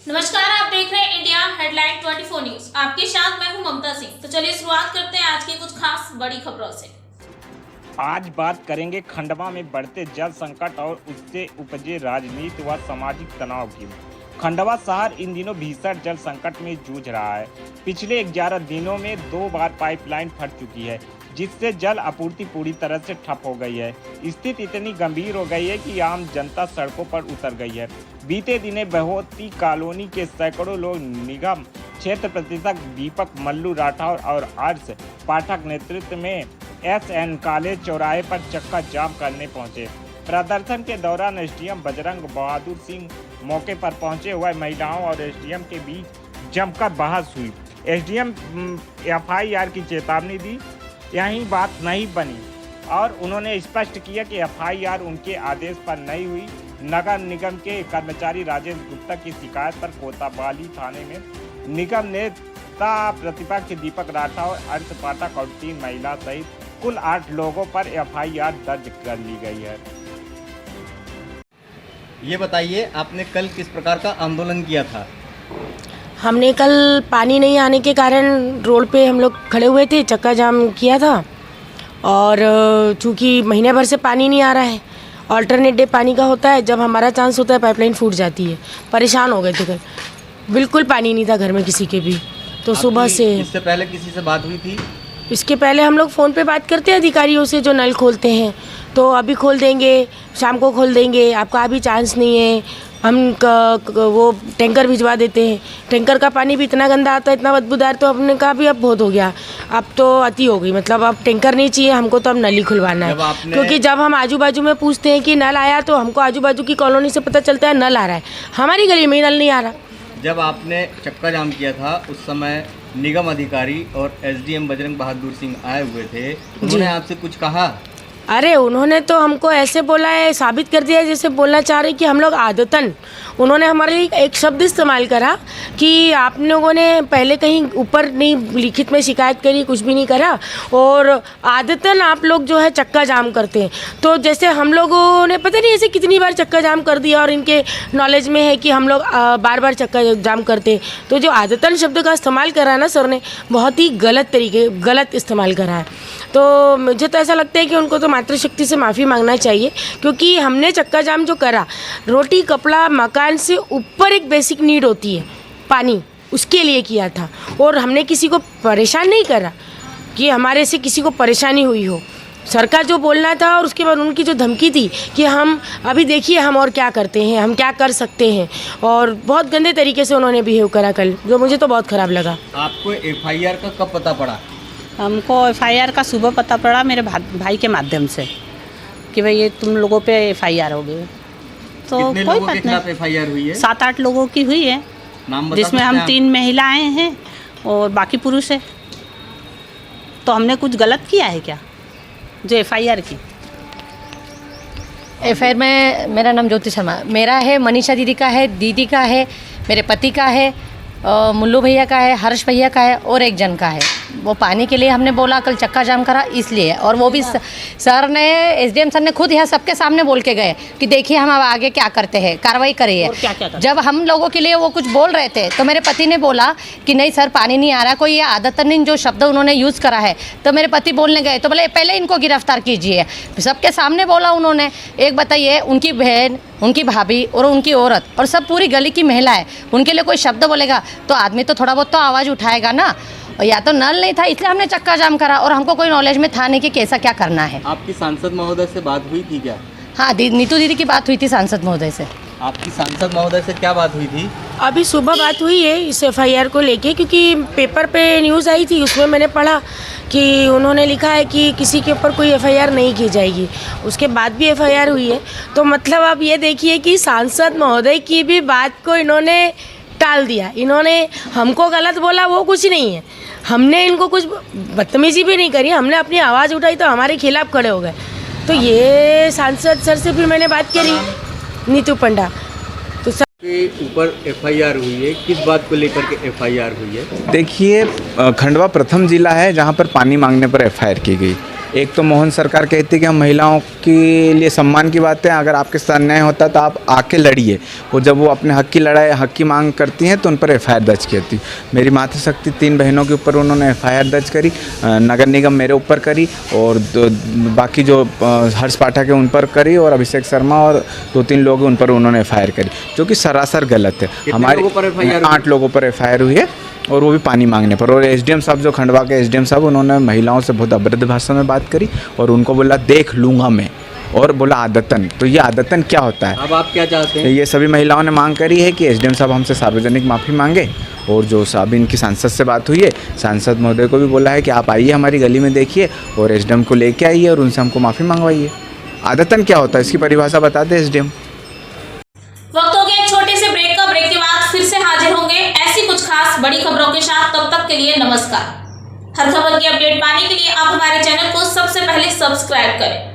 नमस्कार, आप देख रहे हैं इंडिया हेडलाइन 24 न्यूज। आपके साथ मैं हूं ममता सिंह। तो चलिए शुरुआत करते हैं आज की कुछ खास बड़ी खबरों से। आज बात करेंगे खंडवा में बढ़ते जल संकट और उससे उपजे राजनीति व सामाजिक तनाव की। खंडवा शहर इन दिनों भीषण जल संकट में जूझ रहा है। पिछले 11 दिनों में 2 बार पाइपलाइन फट चुकी है, जिससे जल आपूर्ति पूरी तरह से ठप हो गई है। स्थिति इतनी गंभीर हो गई है कि आम जनता सड़कों पर उतर गई है। बीते दिने बहोती कॉलोनी के सैकड़ों लोग निगम क्षेत्र प्रशासक दीपक मल्लू राठौर और हर्ष पाठक नेतृत्व में SN कॉलेज चौराहे पर चक्का जाम करने पहुंचे। प्रदर्शन के दौरान एसडीएम बजरंग बहादुर सिंह मौके पर पहुंचे हुए महिलाओं और एसडीएम के बीच जमकर बहस हुई। एसडीएम FIR की चेतावनी दी, यही बात नहीं बनी और उन्होंने स्पष्ट किया कि FIR उनके आदेश पर नहीं हुई। नगर निगम के कर्मचारी राजेश गुप्ता की शिकायत पर कोतवाली थाने में निगम नेता प्रतिपक्ष दीपक राठौर, हर्ष पाठक और 3 महिला सहित कुल 8 लोगों पर FIR दर्ज कर ली गई है। ये बताइए, आपने कल किस प्रकार का आंदोलन किया था? हमने कल पानी नहीं आने के कारण रोड पे हम लोग खड़े हुए थे, चक्का जाम किया था। और चूँकि महीने भर से पानी नहीं आ रहा है, ऑल्टरनेट डे पानी का होता है, जब हमारा चांस होता है पाइपलाइन फूट जाती है। परेशान हो गए थे कल, बिल्कुल पानी नहीं था घर में किसी के भी। तो सुबह से इससे पहले किसी से बात हुई थी? इसके पहले हम लोग फ़ोन पे बात करते हैं अधिकारियों से जो नल खोलते हैं, तो अभी खोल देंगे, शाम को खोल देंगे, आपका अभी चांस नहीं है। हम वो टैंकर भिजवा देते हैं। टैंकर का पानी भी इतना गंदा आता है, इतना बदबूदार, तो हमने कहा भी अब बहुत हो गया, अब तो अति हो गई। मतलब अब टैंकर नहीं चाहिए हमको, तो अब नल ही खुलवाना है। क्योंकि जब हम आजू बाजू में पूछते हैं कि नल आया, तो हमको आजू बाजू की कॉलोनी से पता चलता है नल आ रहा है, हमारी गली में नल नहीं आ रहा। जब आपने चक्का जाम किया था उस समय निगम अधिकारी और SDM बजरंग बहादुर सिंह आए हुए थे, उन्होंने आपसे कुछ कहा? अरे उन्होंने तो हमको ऐसे बोला है, साबित कर दिया है जैसे बोलना चाह रहे कि हम लोग आदतन, उन्होंने हमारे लिए एक शब्द इस्तेमाल करा कि आप लोगों ने पहले कहीं ऊपर नहीं लिखित में शिकायत करी, कुछ भी नहीं करा, और आदतन आप लोग जो है चक्का जाम करते हैं। तो जैसे हम लोगों ने पता नहीं ऐसे कितनी बार चक्का जाम कर दिया, और इनके नॉलेज में है कि हम लोग बार बार चक्का जाम करते हैं। तो जो आदतन शब्द का इस्तेमाल करा ना सर ने, बहुत ही गलत इस्तेमाल करा है। तो मुझे तो ऐसा लगता है कि उनको तो मातृशक्ति से माफ़ी मांगना चाहिए, क्योंकि हमने चक्का जाम जो करा, रोटी कपड़ा मकान से ऊपर एक बेसिक नीड होती है पानी, उसके लिए किया था। और हमने किसी को परेशान नहीं करा कि हमारे से किसी को परेशानी हुई हो। सरकार जो बोलना था, और उसके बाद उनकी जो धमकी थी कि हम अभी देखिए हम और क्या करते हैं, हम क्या कर सकते हैं, और बहुत गंदे तरीके से उन्होंने बिहेव करा कल, जो मुझे तो बहुत ख़राब लगा। आपको FIR का कब पता पड़ा? हमको FIR का सुबह पता पड़ा मेरे भाई के माध्यम से कि भाई ये तुम लोगों पे FIR हो गई। तो कितने कोई लोगों के बात खिलाफ नहीं, FIR हुई है? 7-8 लोगों की हुई है, नाम बता जिसमें सकते हम हैं आप? 3 महिलाएं हैं और बाकी पुरुष है। तो हमने कुछ गलत किया है क्या जो FIR की? FIR में मेरा नाम ज्योति शर्मा, मेरा है, मनीषा दीदी का है, दीदी का है, मेरे पति का है, मुल्लू भैया का है, हर्ष भैया का है, और एक जन का है। वो पानी के लिए हमने बोला कल चक्का जाम करा इसलिए, और वो भी सर ने, SDM सर ने खुद यहाँ सबके सामने बोल के गए कि देखिए हम अब आगे क्या करते हैं, कार्रवाई करिए। जब हम लोगों के लिए वो कुछ बोल रहे थे, तो मेरे पति ने बोला कि नहीं सर पानी नहीं आ रहा, कोई ये आदतन जो शब्द उन्होंने यूज़ करा है। तो मेरे पति बोलने गए तो बोले पहले इनको गिरफ्तार कीजिए, सबके सामने बोला उन्होंने। एक बताइए, उनकी बहन, उनकी भाभी और उनकी औरत और सब पूरी गली की महिला है, उनके लिए कोई शब्द बोलेगा तो आदमी तो थोड़ा बहुत तो आवाज़ उठाएगा ना। और या तो नल नहीं था इसलिए हमने चक्का जाम करा, और हमको कोई नॉलेज में था नहीं कि कैसा क्या करना है। आपकी सांसद महोदय से बात हुई थी क्या? हाँ, नीतू दीदी की बात हुई थी सांसद महोदय से। आपकी सांसद महोदय से क्या बात हुई थी? अभी सुबह बात हुई है इस FIR को लेके, क्योंकि पेपर पे न्यूज़ आई थी, उसमें मैंने पढ़ा कि उन्होंने लिखा है कि किसी के ऊपर कोई FIR नहीं की जाएगी। उसके बाद भी FIR हुई है। तो मतलब आप ये देखिए कि सांसद महोदय की भी बात को इन्होंने टाल दिया। इन्होंने हमको गलत बोला वो कुछ नहीं है, हमने इनको कुछ बदतमीजी भी नहीं करी, हमने अपनी आवाज़ उठाई तो हमारे खिलाफ खड़े हो गए। तो ये सांसद सर से फिर मैंने बात करी, नीतू पंडा, तो सर के ऊपर FIR हुई है, किस बात को लेकर के FIR हुई है? देखिए, खंडवा प्रथम जिला है जहां पर पानी मांगने पर FIR की गई। एक तो मोहन सरकार कहती है कि हम महिलाओं के लिए सम्मान की बात है, अगर आपके साथ अन्याय होता तो आप आके लड़िए। और जब वो अपने हक की लड़ाई, हक की मांग करती हैं तो उन पर एफआईआर दर्ज करती। मेरी मातृशक्ति 3 बहनों के ऊपर उन्होंने एफआईआर दर्ज करी, नगर निगम मेरे ऊपर करी, और बाकी जो हर्ष पाठक है उन पर करी, और अभिषेक शर्मा और 2-3 लोग उन पर उन्होंने एफआईआर करी, जो कि सरासर गलत है। हमारे 8 लोगों पर एफआईआर हुई है, और वो भी पानी मांगने पर। और एसडीएम साहब, जो खंडवा के एसडीएम साहब, उन्होंने महिलाओं से बहुत अभद्र भाषा में बात करी और उनको बोला देख लूँगा मैं, और बोला आदतन। तो ये आदतन क्या होता है? अब आप क्या चाहते हैं? ये सभी महिलाओं ने मांग करी है कि एसडीएम साहब हमसे सार्वजनिक माफ़ी मांगे, और जो साहब इनकी सांसद से बात हुई है, सांसद महोदय को भी बोला है कि आप आइए हमारी गली में देखिए और एसडीएम को लेके आइए और उनसे हमको माफ़ी मंगवाइए। आदतन क्या होता है, इसकी परिभाषा बता दे एसडीएम। वक्त हो गया छोटे से ब्रेक का। ब्रेक के बाद फिर से हाजिर होंगे ऐसी कुछ खास बड़ी खबरों के साथ। तब तक के लिए नमस्कार। हर खबर की अपडेट पाने के लिए आप हमारे चैनल को सबसे पहले सब्सक्राइब करें।